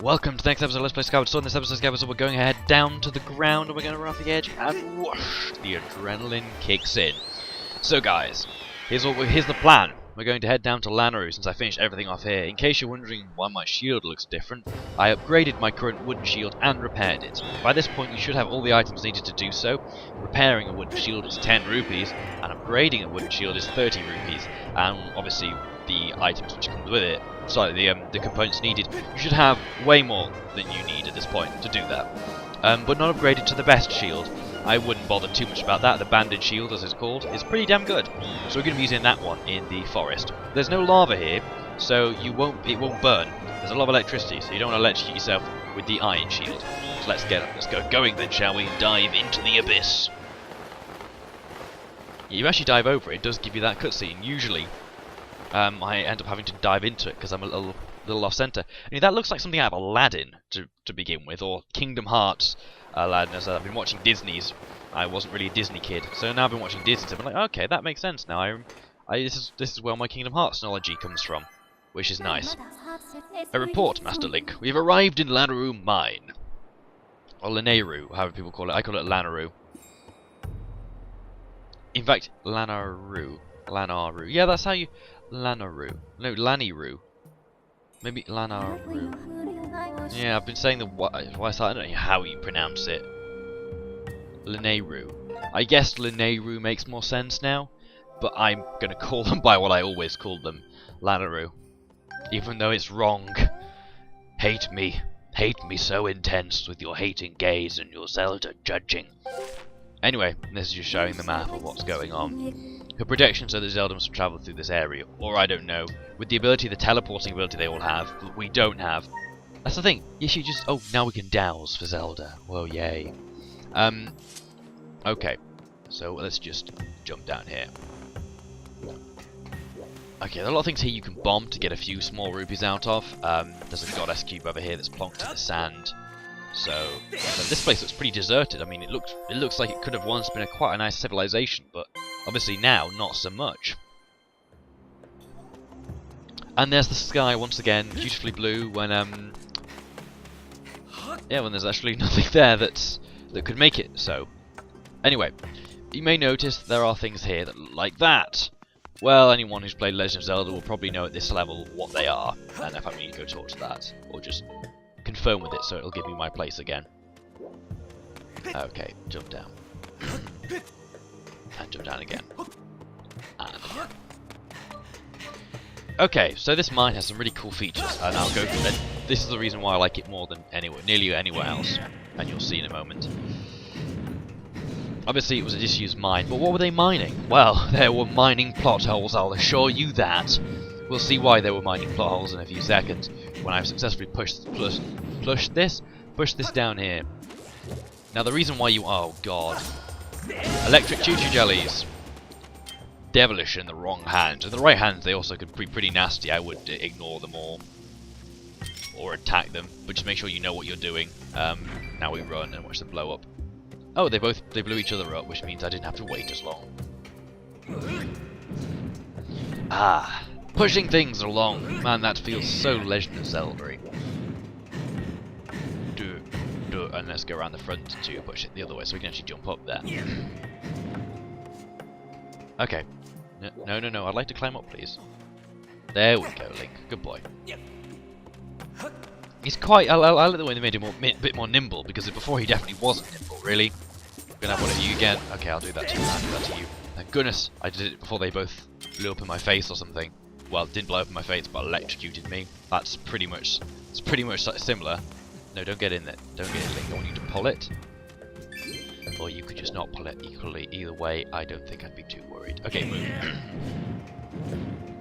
Welcome to the next episode of Let's Play Skyward. So in this episode of Skyward, we're going to head down to the ground and we're going to run off the edge and whoosh, the adrenaline kicks in. So guys, here's the plan. We're going to head down to Lanaroo since I finished everything off here. In case you're wondering why my shield looks different, I upgraded my current wooden shield and repaired it. By this point you should have all the items needed to do so. Repairing a wooden shield is 10 rupees and upgrading a wooden shield is 30 rupees. And obviously the items which come with it, sorry, the components needed, you should have way more than you need at this point to do that. But not upgraded to the best shield. I wouldn't bother too much about that. The banded shield, as it's called, is pretty damn good. So we're going to be using that one in the forest. There's no lava here, so it won't burn. There's a lot of electricity, so you don't want to electrocute yourself with the iron shield. So let's go going then, shall we? And dive into the abyss. Yeah, you actually dive over it. It does give you that cutscene. Usually, I end up having to dive into it because I'm a little off center. I mean, that looks like something out of Aladdin to begin with, or Kingdom Hearts. Aladdin, as I've been watching Disney's. I wasn't really a Disney kid, so now I've been watching Disney's. I've been like, okay, that makes sense now. This is where my Kingdom Hearts knowledge comes from, which is nice. A report, Master Link. We've arrived in Lanaroo Mine, or Lanaroo, however people call it. I call it Lanaroo. In fact, Lanaroo. Yeah, that's how you. Lanaroo. No, Laniroo. Maybe Lanaroo. Yeah, I've been saying the I don't know how you pronounce it. Lanaroo. I guess Lanaroo makes more sense now, but I'm gonna call them by what I always called them, Lanaroo. Even though it's wrong. Hate me so intense with your hating gaze and your Zelda judging. Anyway, this is just showing the map of what's going on. Her protection so that Zelda must travel through this area, or I don't know, with the ability, the teleporting ability they all have, but we don't have. That's the thing. Yes, you just. Oh, now we can douse for Zelda. Whoa, yay. Okay. So let's just jump down here. Okay, there are a lot of things here you can bomb to get a few small rupees out of. There's a goddess cube over here that's plonked in the sand. So this place looks pretty deserted. I mean, it looks like it could have once been quite a nice civilization, but obviously now not so much. And there's the sky once again, beautifully blue. When when there's actually nothing there that could make it so. Anyway, you may notice there are things here that look like that. Well, anyone who's played Legend of Zelda will probably know at this level what they are, and in fact we need to go talk to that, or just confirm with it so it'll give me my place again. Okay, jump down. And jump down again. And again. Okay, so this mine has some really cool features, and I'll go through that. This is the reason why I like it more than nearly anywhere else, and you'll see in a moment. Obviously it was a disused mine, but what were they mining? Well, they were mining plot holes, I'll assure you that. We'll see why they were mining plot holes in a few seconds, when I've successfully pushed this down here. Now the reason why oh god. Electric choo-choo jellies. Devilish in the wrong hands. In the right hands they also could be pretty nasty. I would ignore them all. Or attack them, but just make sure you know what you're doing. Now we run and watch them blow up. Oh, they blew each other up, which means I didn't have to wait as long. Ah, pushing things along. Man, that feels so Legend of Zelda-y. And let's go around the front to push it the other way, so we can actually jump up there. Okay. No, I'd like to climb up, please. There we go, Link. Good boy. He's quite. I like the way they made him a bit more nimble, because before he definitely wasn't nimble. Really. Gonna have one of you again. Okay, I'll do that to you. I'll do that to you. Thank goodness I did it before they both blew up in my face or something. Well, it didn't blow up in my face, but electrocuted me. That's pretty much. It's pretty much similar. No, don't get in there. Don't get in, Link. I want you to pull it. Or you could just not pull it equally. Either way, I don't think I'd be too worried. Okay, move.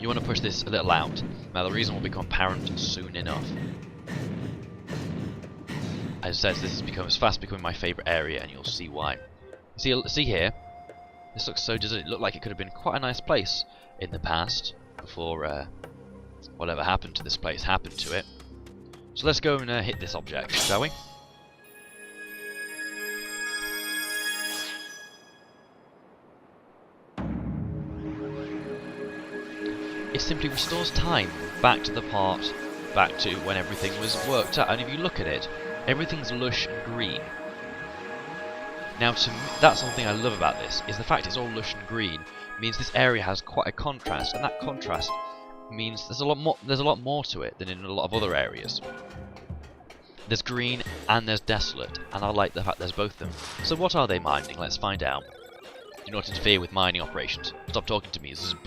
You want to push this a little out. Now, the reason will become apparent soon enough. As I said, this is fast becoming my favourite area, and you'll see why. See here? This looks so deserted. It looked like it could have been quite a nice place in the past, before whatever happened to this place happened to it. So let's go and hit this object, shall we? It simply restores time back to the part back to when everything was worked out. And if you look at it, everything's lush and green. Now, to me, that's something I love about this, is the fact it's all lush and green means this area has quite a contrast, and that contrast means there's a lot more to it than in a lot of other areas. There's green and there's desolate, and I like the fact there's both of them. So what are they mining? Let's find out. Do not interfere with mining operations. Stop talking to me, Zb.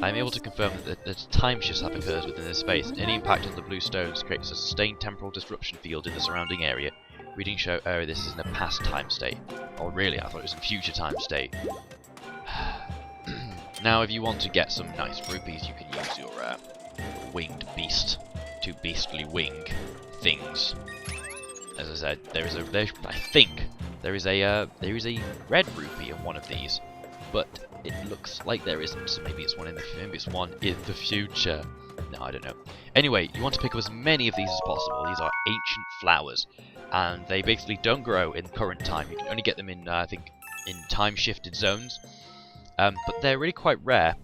I am able to confirm that the time shifts have occurred within this space. Any impact on the blue stones creates a sustained temporal disruption field in the surrounding area. Readings show this is in a past time state. Oh really, I thought it was in future time state. Now if you want to get some nice rupees, you can use your winged beast. Two beastly wing things. As I said, I think there is a red rupee in one of these, but it looks like there isn't. So maybe it's one in the future. No, I don't know. Anyway, you want to pick up as many of these as possible. These are ancient flowers, and they basically don't grow in current time. You can only get them in, I think, in time-shifted zones. But they're really quite rare.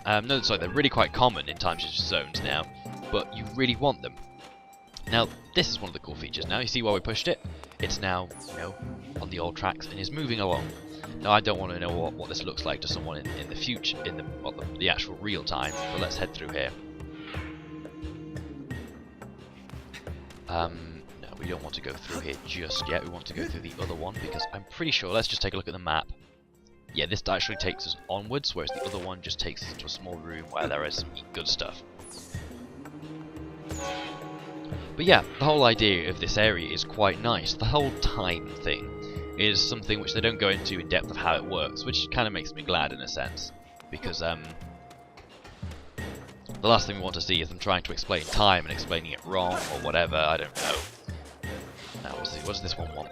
No, sorry, they're really quite common in time-shifted zones now. But you really want them. Now, this is one of the cool features. Now, you see why we pushed it? It's now, you know, on the old tracks and is moving along. Now, I don't want to know what this looks like to someone in the future, in the actual real time. But let's head through here. No, we don't want to go through here just yet. We want to go through the other one because I'm pretty sure. Let's just take a look at the map. Yeah, this actually takes us onwards, whereas the other one just takes us into a small room where there is some good stuff. But yeah, the whole idea of this area is quite nice. The whole time thing is something which they don't go into in depth of how it works, which kind of makes me glad in a sense, because the last thing we want to see is them trying to explain time and explaining it wrong or whatever. I don't know. Now, what does this one want?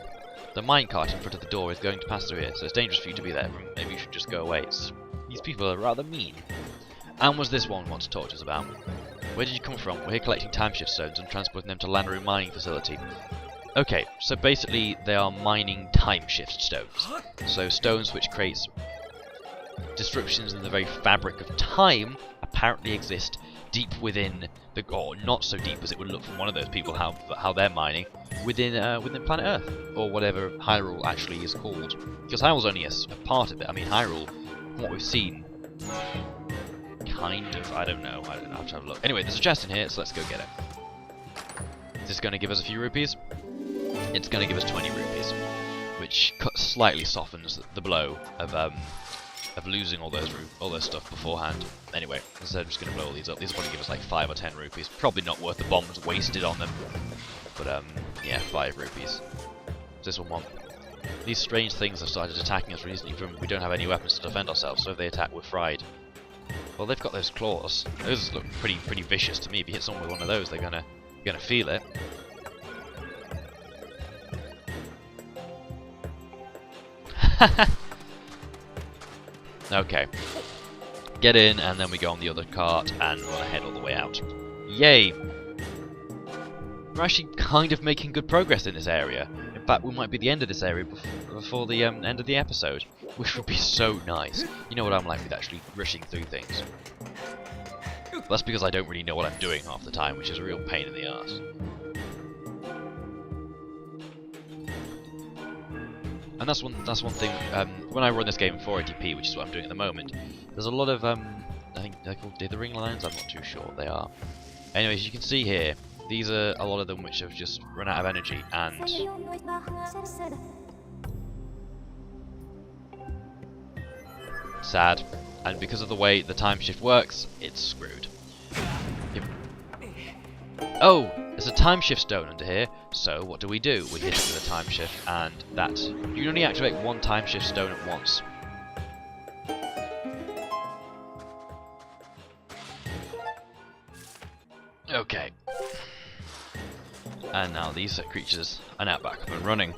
The minecart in front of the door is going to pass through here, so it's dangerous for you to be there. Maybe you should just go away. These people are rather mean. And what's this one want to talk to us about? Where did you come from? We're here collecting timeshift stones and transporting them to Lanaroo mining facility. Okay, so basically they are mining timeshift stones. So stones which creates disruptions in the very fabric of time apparently exist deep within the, or not so deep as it would look from one of those people how they're mining within planet Earth, or whatever Hyrule actually is called. Because Hyrule's only a part of it. I mean, Hyrule, from what we've seen, kind of, I don't know, I have to have a look. Anyway, there's a chest in here, so let's go get it. Is this going to give us a few rupees? It's going to give us 20 rupees, which slightly softens the blow of losing all those stuff beforehand. Anyway, instead I'm just going to blow all these up. These will probably give us like 5 or 10 rupees. Probably not worth the bombs wasted on them. But yeah, 5 rupees. Does this one want? These strange things have started attacking us recently from we don't have any weapons to defend ourselves, so if they attack we're fried. Well, they've got those claws. Those look pretty vicious to me. If you hit someone with one of those, they're gonna feel it. Okay. Get in, and then we go on the other cart, and we'll head all the way out. Yay! We're actually kind of making good progress in this area. In fact, we might be the end of this area before the end of the episode, which would be so nice. You know what I'm like with actually rushing through things. That's because I don't really know what I'm doing half the time, which is a real pain in the arse. And that's one thing. When I run this game in 480p, which is what I'm doing at the moment, there's a lot of I think they're called dithering lines. I'm not too sure what they are. Anyways, you can see here, these are a lot of them which have just run out of energy, and sad. And because of the way the time shift works, it's screwed. Oh, there's a time shift stone under here. So what do? We hit it with a time shift, and that you can only activate one time shift stone at once. Okay. And now these creatures are now back up and running.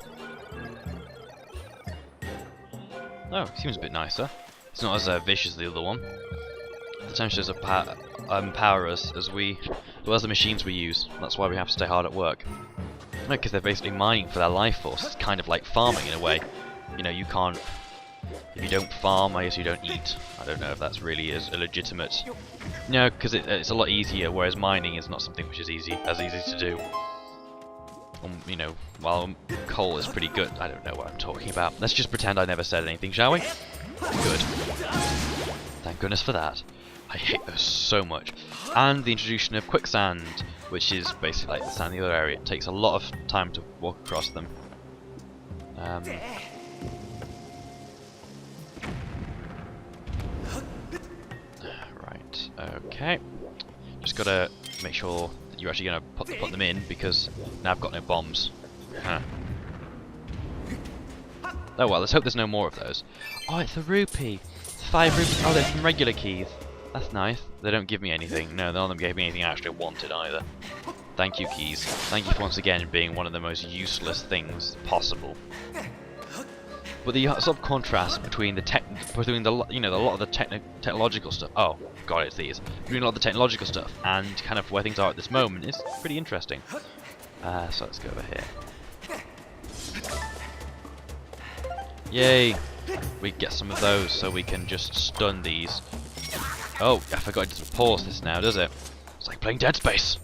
Oh, seems a bit nicer. It's not as vicious as the other one. The time shifts empower us as the machines we use. That's why we have to stay hard at work. Because they're basically mining for their life force. It's kind of like farming in a way. You know, you can't If you don't farm, I guess you don't eat. I don't know if that's really as legitimate. No, because it's a lot easier, whereas mining is not something which is as easy to do. You know, while coal is pretty good. I don't know what I'm talking about. Let's just pretend I never said anything, shall we? Good. Thank goodness for that. I hate those so much. And the introduction of quicksand, which is basically like the sand in the other area. It takes a lot of time to walk across them. Right, okay. Just gotta make sure that you're actually gonna put them in, because now I've got no bombs. Huh. Oh well, let's hope there's no more of those. Oh, it's a rupee! It's 5 rupees. Oh, they're some regular keys. That's nice. They don't give me anything. No, none of them gave me anything I actually wanted either. Thank you, keys. Thank you for once again being one of the most useless things possible. But the sort of contrast between the you know, a lot of the technological stuff. Oh god, it's these. Between a lot of the technological stuff and kind of where things are at this moment is pretty interesting. So let's go over here. Yay! We get some of those so we can just stun these. Oh, I forgot to pause this now, does it? It's like playing Dead Space.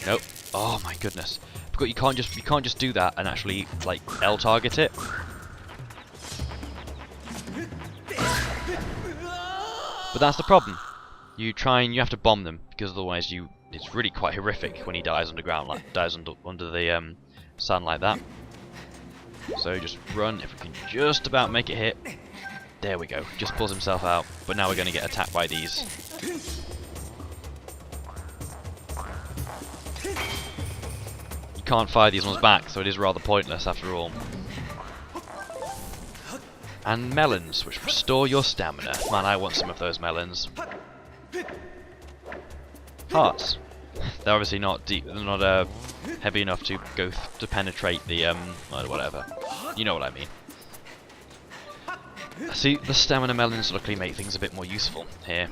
Nope. Oh my goodness. But you can't just do that and actually like L target it. But that's the problem. You have to bomb them, because otherwise it's really quite horrific when he dies underground, like dies under the sun like that. So just run if we can just about make it hit. There we go. Just pulls himself out. But now we're going to get attacked by these. You can't fire these ones back, so it is rather pointless after all. And melons, which restore your stamina. Man, I want some of those melons. Hearts. They're obviously not deep. They're not heavy enough to go to penetrate the whatever. You know what I mean. See, the stamina melons luckily make things a bit more useful here.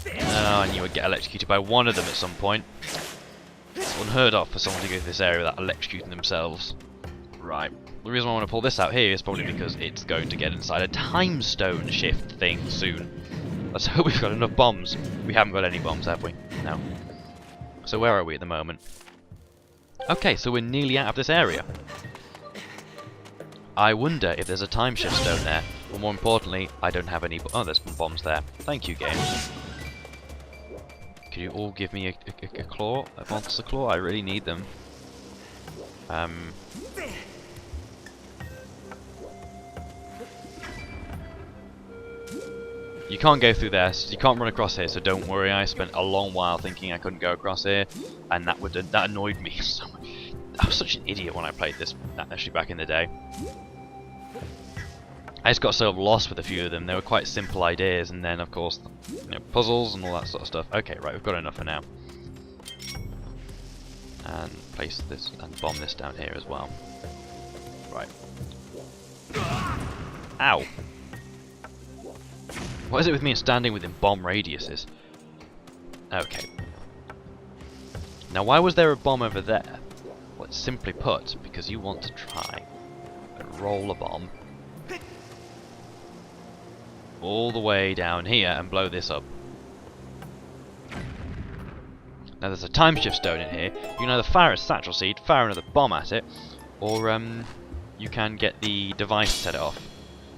Oh, and you would get electrocuted by one of them at some point. It's unheard of for someone to go through this area without electrocuting themselves. Right. The reason I want to pull this out here is probably because it's going to get inside a time stone shift thing soon. Let's hope we've got enough bombs. We haven't got any bombs, have we? No. So where are we at the moment? Okay, so we're nearly out of this area. I wonder if there's a time shift stone there. Or more importantly, I don't have any... Oh, there's some bombs there. Thank you, game. Could you all give me a claw? A monster claw? I really need them. You can't go through there, so you can't run across here, so don't worry. I spent a long while thinking I couldn't go across here, and that annoyed me so much. I was such an idiot when I played this, actually, back in the day. I just got so lost with a few of them. They were quite simple ideas, and then, of course, you know, puzzles and all that sort of stuff. Okay, right, we've got enough for now. And place this, and bomb this down here as well. Right. Ow! What is it with me standing within bomb radiuses? Okay. Now, why was there a bomb over there? Well, it's simply put, because you want to try and roll a bomb all the way down here and blow this up. Now, there's a time shift stone in here. You can either fire a satchel seed, fire another bomb at it, or you can get the device to set it off.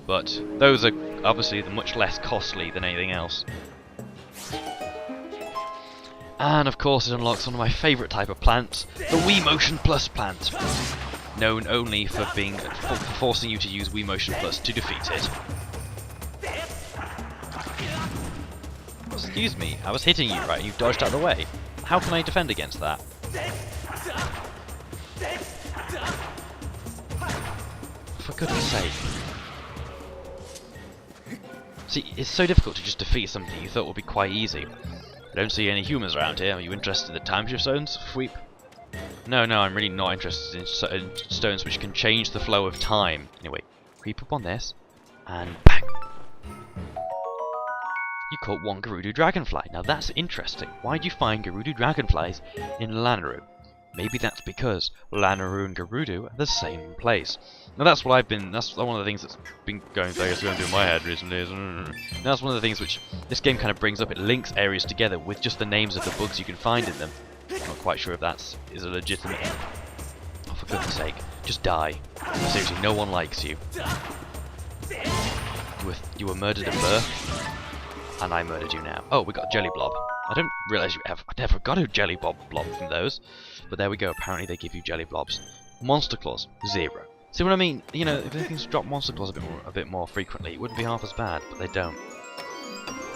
But those are obviously much less costly than anything else. And of course it unlocks one of my favourite type of plants, the Wii Motion Plus plant, known only for forcing you to use Wii Motion Plus to defeat it. Excuse me, I was hitting you, right? You dodged out of the way. How can I defend against that? For goodness sake. See, it's so difficult to just defeat something you thought would be quite easy. I don't see any humans around here. Are you interested in the time shift stones, Fweep? No, I'm really not interested in stones which can change the flow of time. Anyway, creep up on this, and bang! You caught one Gerudo dragonfly. Now that's interesting. Why do you find Gerudo dragonflies in Lanayru? Maybe that's because Lanayru and Gerudo are the same place. Now that's one of the things that's been going through my head recently. That's one of the things which this game kind of brings up. It links areas together with just the names of the bugs you can find in them. I'm not quite sure if that is a legitimate... Oh, for goodness sake, just die. Seriously, no one likes you. You were murdered at birth, and I murdered you now. Oh, we got a jelly blob. I don't realise I never got a jelly blob from those. But there we go, apparently they give you jelly blobs. Monster Claws, 0. See what I mean? You know, if they can drop Monster Claws a bit more frequently, it wouldn't be half as bad, but they don't.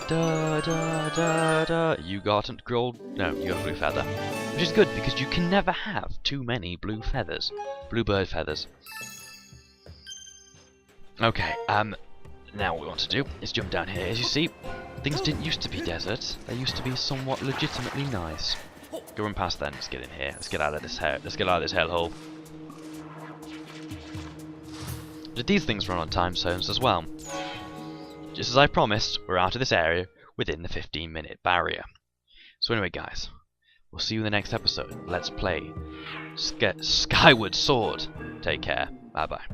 Da da da da. You got a gold... No, you got a blue feather. Which is good, because you can never have too many blue feathers. Blue bird feathers. Okay, now what we want to do is jump down here. As you see, things didn't used to be desert. They used to be somewhat legitimately nice. Go and past then. Let's get in here. Let's get out of this hellhole. Did these things run on time zones as well? Just as I promised, we're out of this area within the 15-minute barrier. So anyway, guys, we'll see you in the next episode. Let's play Skyward Sword. Take care. Bye bye.